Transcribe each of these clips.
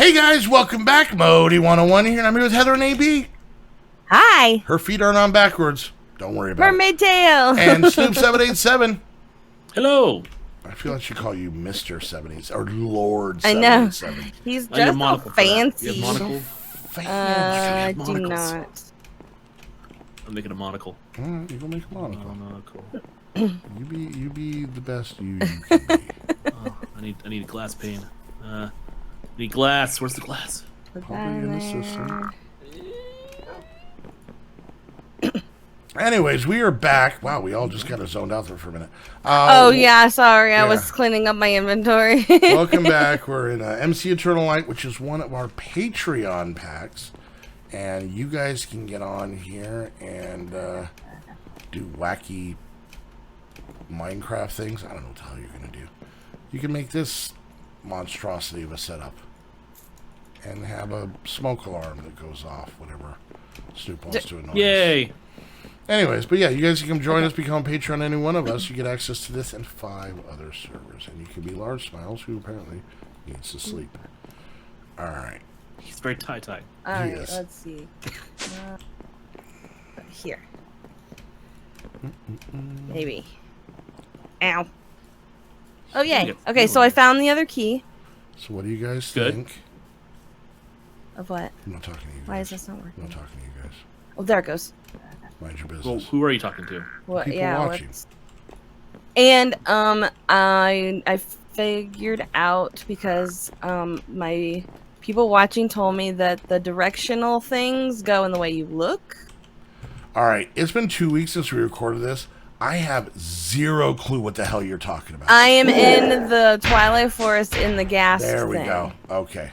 Hey guys, welcome back. Modi 101 here, and I'm here with Heather and AB. Hi. Her feet aren't on backwards. Don't worry about Mermaid tail. And Snoop 787. Hello. I feel like I should call you Mr. 787 or Lord I know. 787. He's just so fancy. You have monocle? I do not. I'm making a monocle. All right, you go make a monocle. Monocle. You be the best you can be. Oh, I need a glass pane. Need glass. Where's the glass? Probably in the system. Anyways, we are back. Wow, we all just kind of zoned out there for a minute. Oh, yeah, sorry. yeah. I was cleaning up my inventory. Welcome back. We're in MC Eternal Light, which is one of our Patreon packs. And you guys can get on here and do wacky Minecraft things. I don't know what the hell you're going to do. You can make this monstrosity of a setup and have a smoke alarm that goes off whenever Snoop wants to annoy us. Yay! Anyways, but yeah, you guys can come join us, become a Patreon, any one of us. You get access to this and 5 other servers. And you can be Large Smiles, who apparently needs to sleep. Alright. He's very tie-tie. Alright, Yes. let's see. Here. Maybe. Ow. Oh, yay. Okay, so I found the other key. So what do you guys Good. think? Of what? I'm not talking to you guys. Why is this not I'm working? not talking to you guys. Oh, there it goes. Mind your Well, business. who are you talking to? What? People Yeah. watching. And I figured out because my people watching told me that the directional things go in the way you look. Alright, it's been 2 weeks since we recorded this. I have zero clue what the hell you're talking about. I am in the Twilight Forest in the gas There we thing. go. Okay.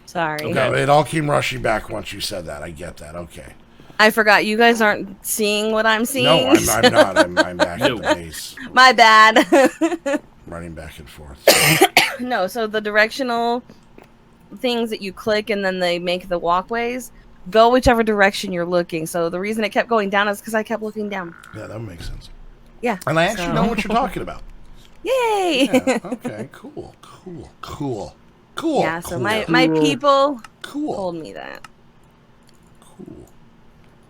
Sorry. Okay. It all came rushing back once you said that. I get that. Okay. I forgot you guys aren't seeing what I'm seeing. No, I'm not. I'm back at the base. My bad. Running back and forth. No, so the directional things that you click and then they make the walkways go whichever direction you're looking. So the reason it kept going down is because I kept looking down. Yeah, that makes sense. Yeah. And I actually know what you're talking about. Yay! Yeah, okay, cool. Yeah, so cool. my people Cool. told me that. Cool.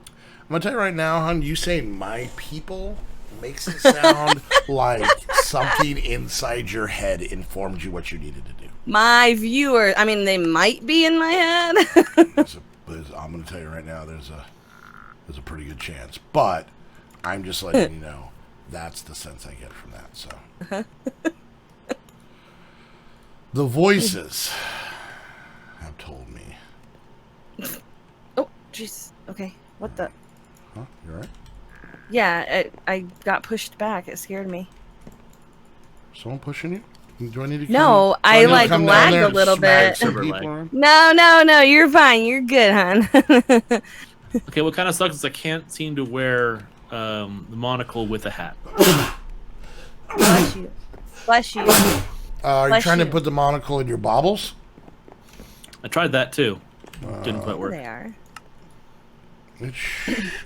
I'm gonna tell you right now, hon, you saying my people makes it sound like something inside your head informed you what you needed to do. My viewers, I mean, they might be in my head. I'm gonna tell you right now, there's a pretty good chance. But I'm just letting you know that's the sense I get from that. So the voices have told me. Oh, jeez. Okay. What the? Huh? You alright? Yeah, I got pushed back. It scared me. Someone pushing you? Do I need to come? No, do I need to like come down lagged there a and little smack bit. some Server people lag. around? No, you're fine. You're good, hon. Okay, what kind of sucks is I can't seem to wear the monocle with a hat. Bless you. Bless you. Are you Bless trying you. to put the monocle in your baubles? I tried that too. Didn't quite There work. they are.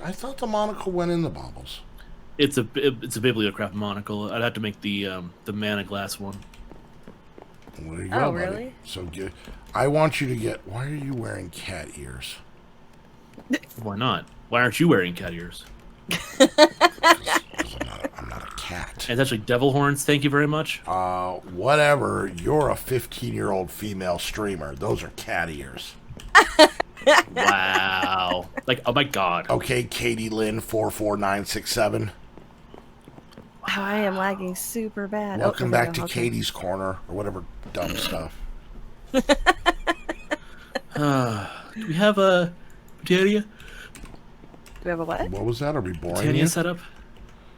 I thought the monocle went in the baubles. It's a Bibliocraft monocle. I'd have to make the mana glass one. Well, there you Oh, go, buddy. really? So I want you to get. Why are you wearing cat ears? Why not? Why aren't you wearing cat ears? 'Cause I'm not a cat. And it's actually devil horns. Thank you very much. Whatever. You're a 15-year-old female streamer. Those are cat ears. Wow. Like, oh my god. Okay, Katie Lynn 44967. Oh, I am lagging super bad. Welcome there we back go. to Okay. Katie's Corner or whatever dumb stuff. Do we have a Britannia? Do we have a what? What was that? Are we boring Britannia you? set up?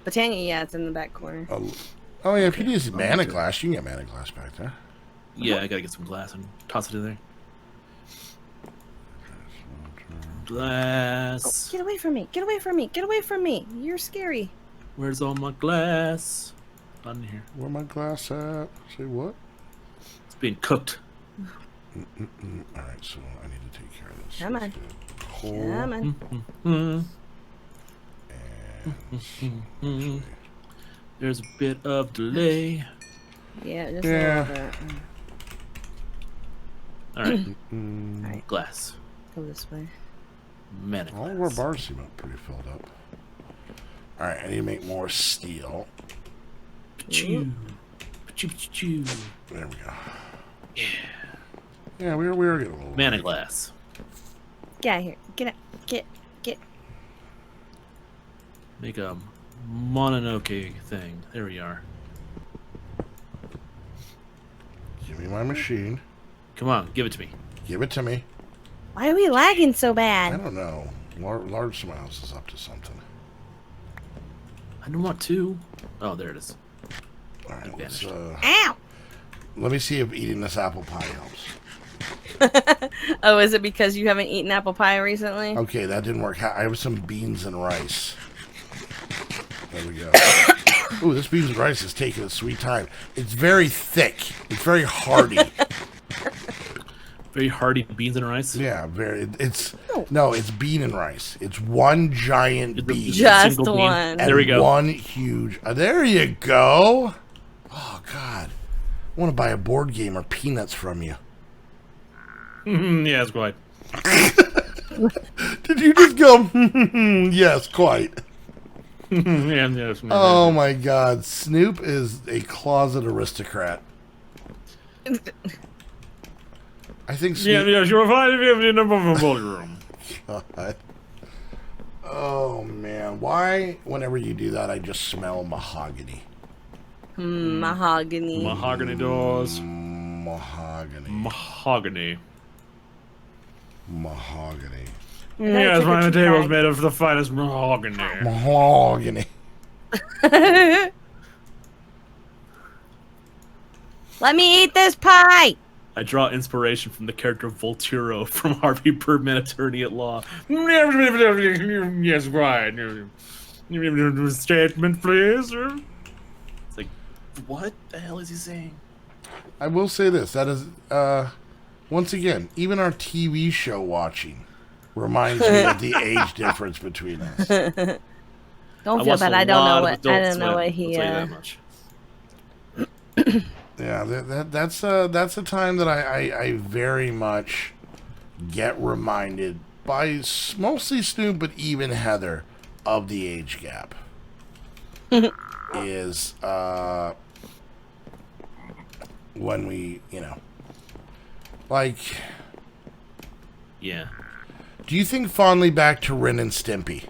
Britannia, yeah, it's in the back corner. Oh yeah, if you use mana glass, you can get mana glass back there. Yeah, I gotta get some glass and toss it in there. Glass. Get away from me! Get away from me! Get away from me! You're scary. Where's all my glass? Not in here. Where my glass at? Say what? It's being cooked. Alright, so I need to take care of this. Come on. Let's do coal Come on. and There's a bit of delay. Yeah, just Yeah. a little bit. All right. Alright. Glass. Go this way. Mana All of our glass. bars seem pretty filled up. Alright, I need to make more steel. Choo. Choo, choo, choo. There we go. Yeah. Yeah, we were getting a little Mana light. glass. Get out of here. Get out. Get. Make a Monocle thing. There we are. Give me my machine. Come on, give it to me. Give it to me. Why are we lagging so I bad? don't know. Large Mouse is up to something. I don't want to. Oh, there it is. Alright, let's, Vanished. Ow! let me see if eating this apple pie helps. Oh, is it because you haven't eaten apple pie recently? Okay, that didn't work. I have some beans and rice. There we go. Ooh, this beans and rice is taking a sweet time. It's very thick. It's very hearty. Very hearty beans and rice. Yeah, very. It's no, it's bean and rice. It's one giant It's a- bean Just single bean. one. and There we go. one huge. There you go. Oh God, I want to buy a board game or peanuts from you. Yes, quite. Did you just go? Yes, quite. Yes. Oh my God, Snoop is a closet aristocrat. I think Snoop. Yes, you're fine if you have in the ballroom. God. Oh man, why? Whenever you do that, I just smell mahogany. Mahogany. Mahogany doors. Mahogany. Mahogany. Mahogany. Yes, took a my tea table's bag. made of the finest mahogany. Mahogany. Let me eat this pie. I draw inspiration from the character Volturo from Harvey Birdman, Attorney at Law. Yes, right. Statement, please. It's like, what the hell is he saying? I will say this. That is, once again, even our TV show watching reminds me of the age difference between us. Don't feel bad. I don't know what. I don't know what he. Yeah, that's a time that I very much get reminded by mostly Snoop, but even Heather, of the age gap. Is when we, like, Yeah. do you think fondly back to Ren and Stimpy?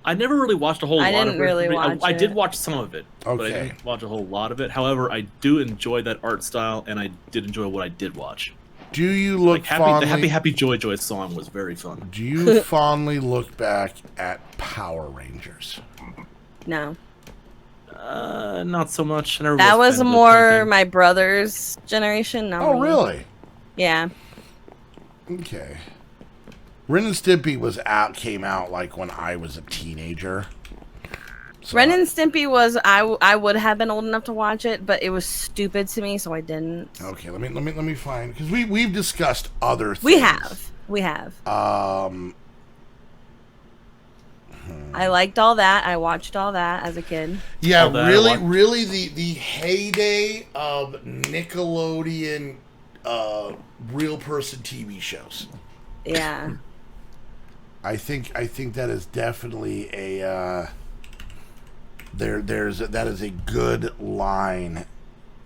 I never really watched a whole I lot didn't of it. really watch I did it. watch some of it, but I Okay. didn't watch a whole lot of it. However, I do enjoy that art style, and I did enjoy what I did watch. Do you look Like the fondly? Happy Joy Joy song was very fun. Do you fondly look back at Power Rangers? No, Not so much. I never that was was a fan of more that kind of my brother's generation. Not Oh, me. really? Yeah. Okay. Ren and Stimpy came out like when I was a teenager. So Ren and Stimpy was I would have been old enough to watch it, but it was stupid to me, so I didn't. Okay, let me find, because we've discussed other things. We have. Hmm. I liked all that. I watched all that as a kid. Yeah, All that I really, watched. really the heyday of Nickelodeon real person TV shows. Yeah. I think that is definitely a that is a good line,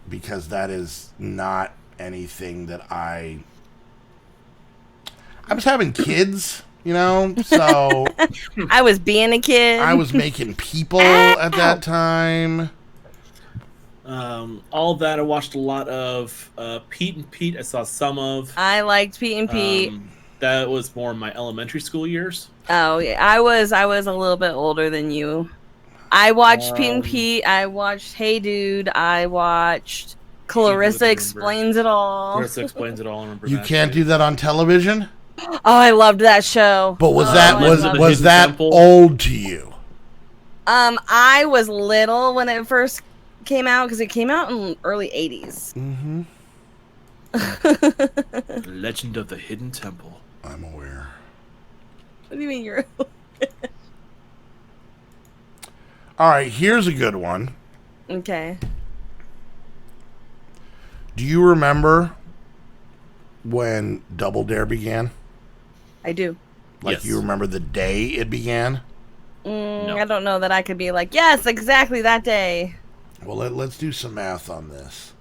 because that is not anything that I was having kids, so I was being a kid. I was making people at that time. All that I watched a lot of. Pete and Pete, I saw some of. I liked Pete and Pete. That was more in my elementary school years. Oh yeah, I was a little bit older than you. I watched Pete and Pete. I watched Hey Dude. I watched Clarissa remember. Explains It All. Clarissa Explains It All. I remember You that can't too. do that on television. Oh, I loved that show. But was Oh, that I loved was it. that Temple? old to you? I was little when it first came out because it came out in early '80s. Mm-hmm. Legend of the Hidden Temple. I'm aware. What do you mean you're? All right, here's a good one. Okay. Do you remember when Double Dare began? I do. Like, Yes. you remember the day it began? No. I don't know that I could be like, yes, exactly that day. Well, let's do some math on this.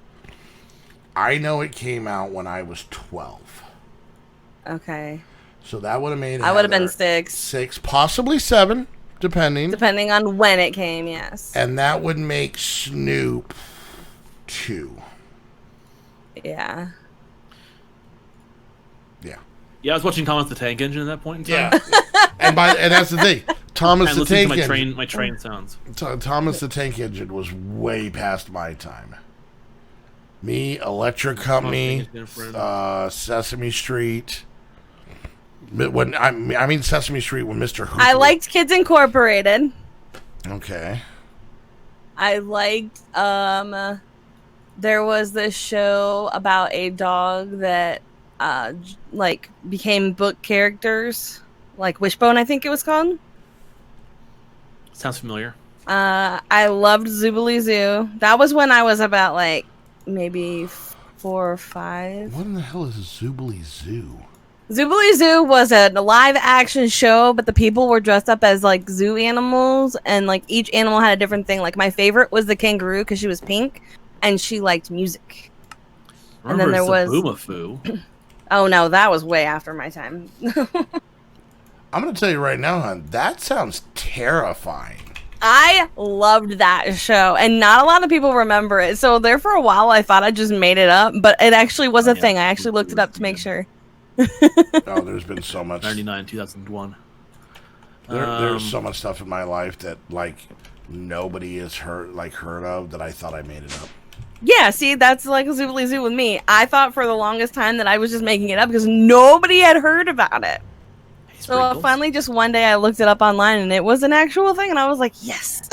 I know it came out when I was 12. Okay. So that would have made I would have been Heather 6. 6, possibly 7, depending. Depending on when it came, yes. And that would make Snoop 2. Yeah. Yeah. Yeah, I was watching Thomas the Tank Engine at that point in time. Yeah. and that's the thing. Thomas And the listening Tank to Engine. my train sounds. Thomas the Tank Engine was way past my time. Me, Electric Company, Sesame Street. When I mean Sesame Street when Mr. Hooper. I liked Kids Incorporated. Okay. I liked there was this show about a dog that like became book characters, like Wishbone, I think it was called. Sounds familiar. I loved Zoobilee Zoo. That was when I was about like maybe 4 or 5. What in the hell is Zoobilee Zoo? Zoobilee Zoo was a live action show, but the people were dressed up as like zoo animals, and like each animal had a different thing. Like my favorite was the kangaroo because she was pink and she liked music. And then there was Boomafoo. Oh no, that was way after my time. I'm going to tell you right now, hon, that sounds terrifying. I loved that show, and not a lot of people remember it. So there for a while, I thought I just made it up, but it actually was a thing. I actually looked it up to make sure. Oh, there's been so much. 99, 2001. There's so much stuff in my life that like nobody has heard of that I thought I made it up. Yeah, see, that's like Zoobilee Zoo with me. I thought for the longest time that I was just making it up because nobody had heard about it. Hey, So Sprinkles. finally, just one day, I looked it up online, and it was an actual thing, and I was like, yes.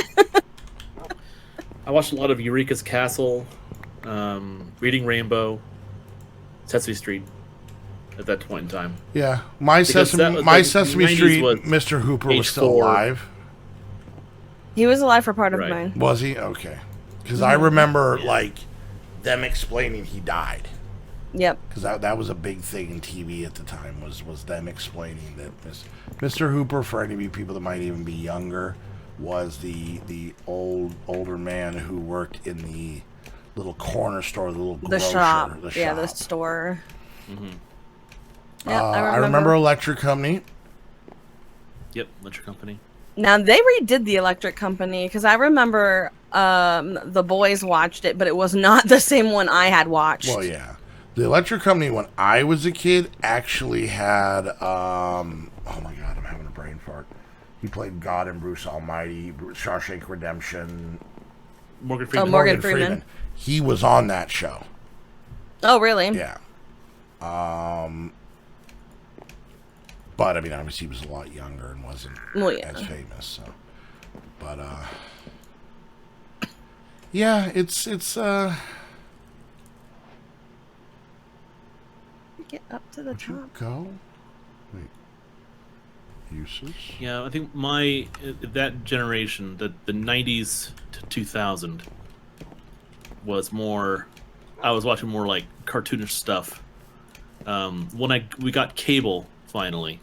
I watched a lot of Eureka's Castle, Reading Rainbow, Sesame Street at that point in time. Yeah, my Because that was, my like, Sesame 90s Street, was Mr. Hooper was age still 4. alive. He was alive for part of Right. mine. Was he? Okay. Because I remember like them explaining he died. Yep. Because that was a big thing in TV at the time was them explaining that Mr. Hooper, for any of you people that might even be younger, was the older man who worked in the little corner store, the little The grocer, shop. the Yeah, the shop. store. Mm-hmm. Yeah, I remember Electric Company. Yep, Electric Company. Now they redid the Electric Company because I remember the boys watched it, but it was not the same one I had watched. Well, yeah. The Electric Company, when I was a kid, actually had, oh my God, I'm having a brain fart. He played God and Bruce Almighty, Shawshank Redemption. Morgan Freeman. Morgan Freeman. He was on that show. Oh, really? Yeah. But, I mean, obviously he was a lot younger and wasn't as famous, so. But, yeah, it's, Get up to the Would you top. go? Wait. Uses? Yeah, I think that generation, the 90s to 2000, was more. I was watching more like cartoonish stuff. When we got cable finally,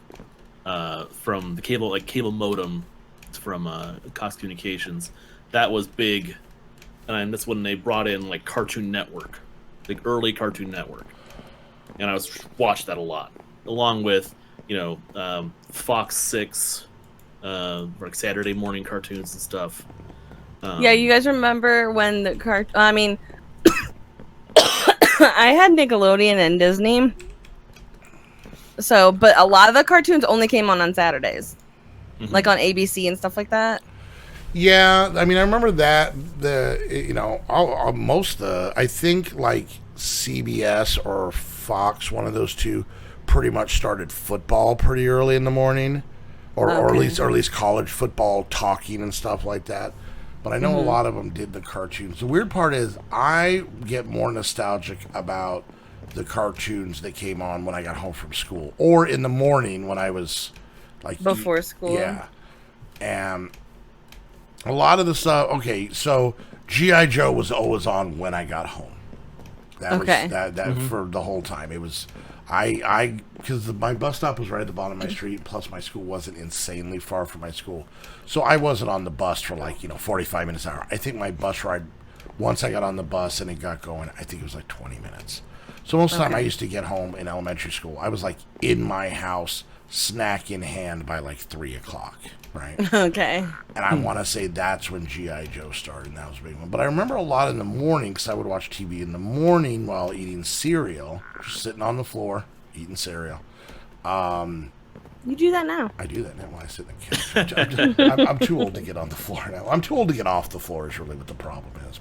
from the cable modem from Cox Communications, that was big, and that's when they brought in like Cartoon Network, like early Cartoon Network. And I watched that a lot, along with, Fox 6, like Saturday morning cartoons and stuff. Yeah, you guys remember when the I mean, I had Nickelodeon and Disney. So, but a lot of the cartoons only came on Saturdays, like on ABC and stuff like that. Yeah, I mean, I remember that I think like CBS or Fox, one of those two, pretty much started football pretty early in the morning, or at least college football talking and stuff like that. But I know a lot of them did the cartoons. The weird part is I get more nostalgic about the cartoons that came on when I got home from school, or in the morning when I was like Before school. Yeah, and a lot of the stuff. Okay, so G.I. Joe was always on when I got home. That was that for the whole time. It was. Because my bus stop was right at the bottom of my street, plus my school wasn't insanely far from my school. So I wasn't on the bus for 45 minutes an hour. I think my bus ride, once I got on the bus and it got going, I think it was 20 minutes. So most of the time I used to get home in elementary school. I was in my house, snack in hand by 3 o'clock, right? Okay. And I want to say that's when G.I. Joe started, and that was a big one. But I remember a lot in the morning, because I would watch TV in the morning while eating cereal, just sitting on the floor, eating cereal. You do that now. I do that now when I sit in the couch. I'm too old to get on the floor now. I'm too old to get off the floor is really what the problem is.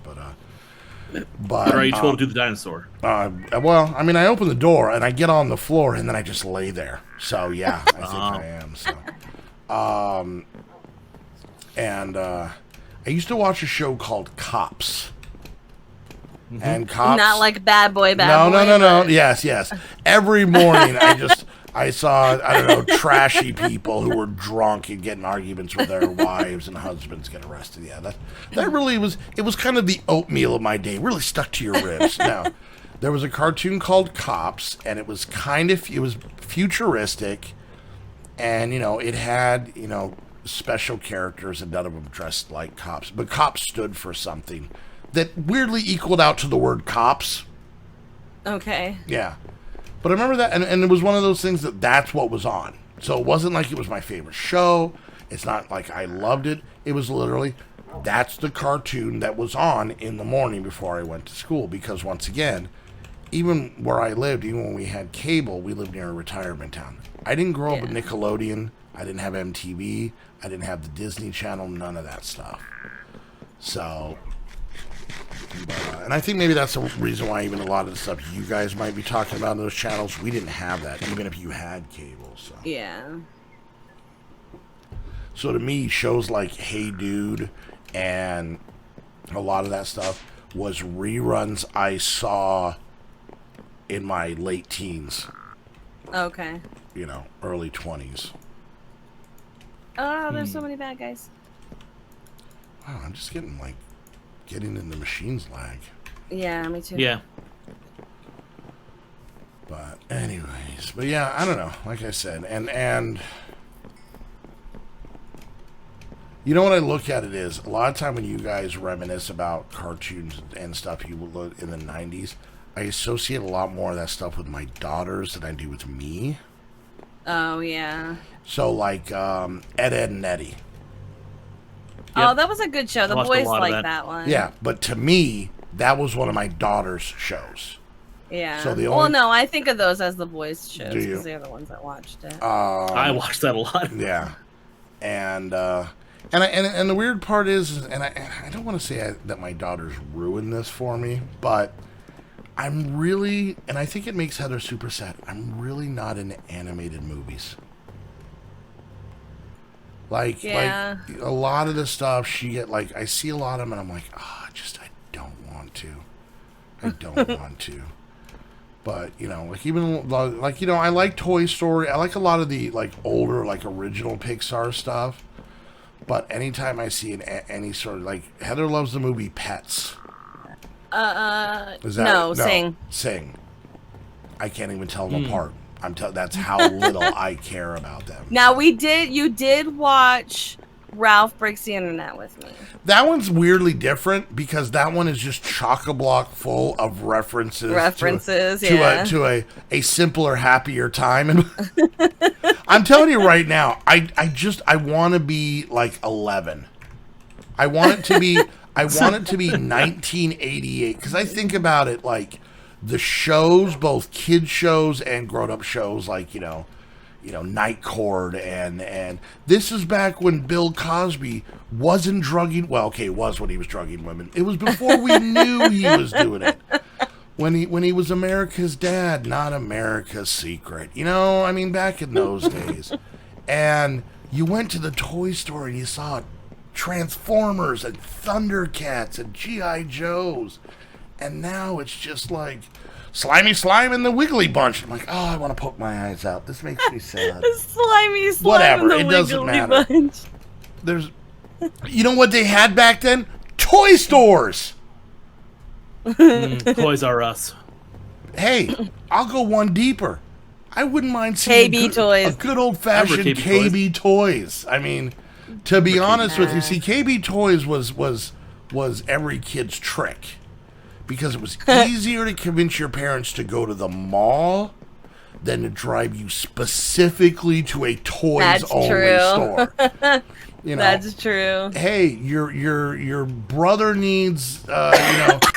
But or are you too old to do the dinosaur? Well, I mean, I open the door and I get on the floor and then I just lay there. So yeah, I think I am. So, and I used to watch a show called Cops. Mm-hmm. And Cops, not like Bad Boy. No. Yes. Every morning I saw, I don't know, trashy people who were drunk and getting arguments with their wives and husbands get arrested. Yeah, that really was, it was kind of the oatmeal of my day. It really stuck to your ribs. Now, there was a cartoon called Cops, and it was futuristic, and, it had, special characters, and none of them dressed like cops. But cops stood for something that weirdly equaled out to the word cops. Okay. Yeah. But I remember that, and it was one of those things that's what was on. So it wasn't like it was my favorite show. It's not like I loved it. It was literally, that's the cartoon that was on in the morning before I went to school. Because once again, even where I lived, even when we had cable, we lived near a retirement town. I didn't grow up with Nickelodeon. I didn't have MTV. I didn't have the Disney Channel, none of that stuff. So... and I think maybe that's the reason why even a lot of the stuff you guys might be talking about on those channels, we didn't have that, even if you had cable. So yeah. So to me, shows like Hey Dude and a lot of that stuff was reruns I saw in my late teens. Okay. Early 20s. Oh, there's so many bad guys. Wow, I'm just getting in the machine's lag. Yeah, me too. Yeah. But anyways, yeah, I don't know. Like I said, and what I look at it is a lot of time when you guys reminisce about cartoons and stuff you look in the 90s, I associate a lot more of that stuff with my daughters than I do with me. Oh yeah. So Ed, and Eddie. Oh, that was a good show. The boys liked that one. Yeah, but to me, that was one of my daughter's shows. Yeah. So well, no, I think of those as the boys' shows because because they're the ones that watched it. I watched that a lot. Yeah, and the weird part is, and I don't want to say that my daughters ruined this for me, but I'm really, and I think it makes Heather super sad. I'm really not into animated movies. Like a lot of the stuff she get, I see a lot of them and I'm like, I don't want to. I don't want to. But, even, I like Toy Story. I like a lot of the, older, original Pixar stuff. But anytime I see any sort of, Heather loves the movie Pets. No, Sing. I can't even tell them apart. That's how little I care about them. Now you did watch Ralph Breaks the Internet with me. That one's weirdly different because that one is just chock-a-block full of references to a simpler, happier time. And I'm telling you right now, I want to be 11. I want it to be 1988 because I think about it the shows, both kids shows and grown-up shows, Night Court, and this is back when Bill Cosby wasn't drugging. Well, okay, it was when he was drugging women. It was before we knew he was doing it. When he was America's Dad, not America's Secret. Back in those days. And you went to the toy store and you saw Transformers and Thundercats and G.I. Joes. And now it's just Slimy Slime and the Wiggly Bunch. I'm like, I want to poke my eyes out. This makes me sad. Slimy Slime Whatever, and the it doesn't Wiggly matter. Bunch. There's, you know what they had back then? Toy stores. Toys R Us. Hey, I'll go one deeper. I wouldn't mind seeing KB toys. a good old-fashioned KB toys. I mean, to be honest with you, see, KB toys was every kid's trick because it was easier to convince your parents to go to the mall than to drive you specifically to a toys-only store. You know, that's true. Hey, your brother needs,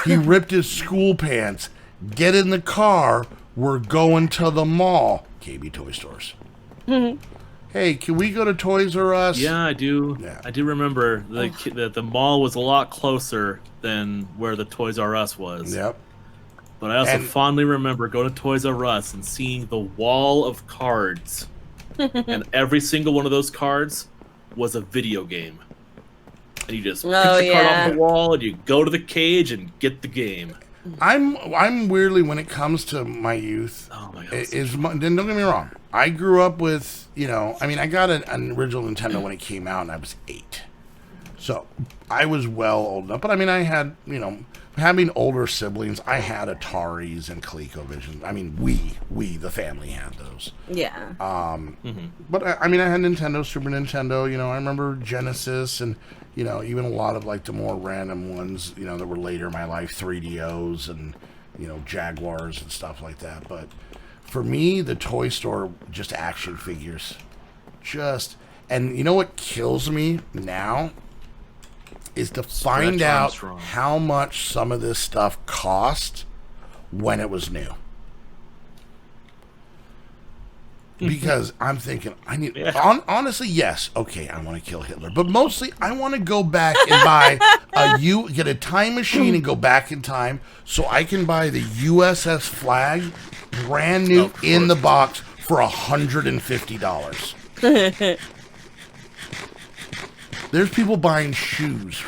he ripped his school pants. Get in the car. We're going to the mall. KB Toy Stores. Hey, can we go to Toys R Us? Yeah, I do. Yeah. I do remember that the mall was a lot closer than where the Toys R Us was. Yep. But I also fondly remember going to Toys R Us and seeing the wall of cards. And every single one of those cards was a video game. And you just pick the card off the wall and you go to the cage and get the game. I'm weirdly, when it comes to my youth, oh my God, then don't get me wrong. I grew up with, I got an original Nintendo when it came out and I was 8. So I was well old enough. But I had, having older siblings, I had Ataris and ColecoVision. I mean, we, the family had those. Yeah. But I had Nintendo, Super Nintendo, I remember Genesis and, even a lot of like the more random ones, that were later in my life, 3DOs and, Jaguars and stuff like that. But for me, the toy store, just action figures. And you know what kills me now? Is to find out how much some of this stuff cost when it was new. Because I'm thinking, honestly, yes, okay, I want to kill Hitler. But mostly, I want to go back and buy get a time machine and go back in time so I can buy the USS Flag brand new in the box for $150. There's people buying shoes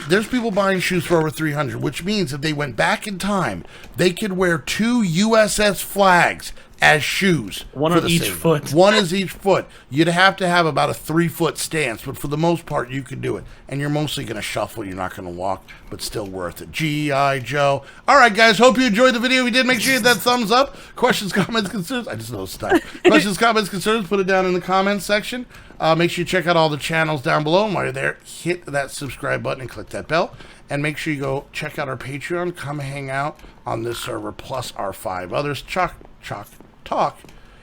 there's people buying shoes for over $300, which means if they went back in time, they could wear 2 USS Flags as shoes. One on each foot. One is each foot. You'd have to have about a 3-foot stance, but for the most part, you can do it. And you're mostly going to shuffle. You're not going to walk, but still worth it. G.I. Joe. All right, guys. Hope you enjoyed the video. If you did, make sure you hit that thumbs up. Questions, comments, concerns. I just know it's time. Questions, comments, concerns. Put it down in the comments section. Make sure you check out all the channels down below. And while you're there, hit that subscribe button and click that bell. And make sure you go check out our Patreon. Come hang out on this server, plus our 5 others. Talk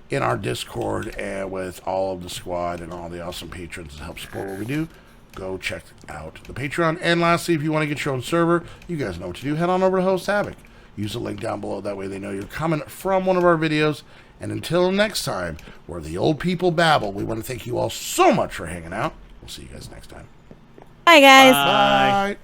in our Discord and with all of the squad and all the awesome patrons that help support what we do. Go check out the Patreon. And lastly, if you want to get your own server, you guys know what to do. Head on over to Host Havoc. Use the link down below. That way they know you're coming from one of our videos. And until next time, where the old people babble, we want to thank you all so much for hanging out. We'll see you guys next time. Bye, guys. Bye. Bye.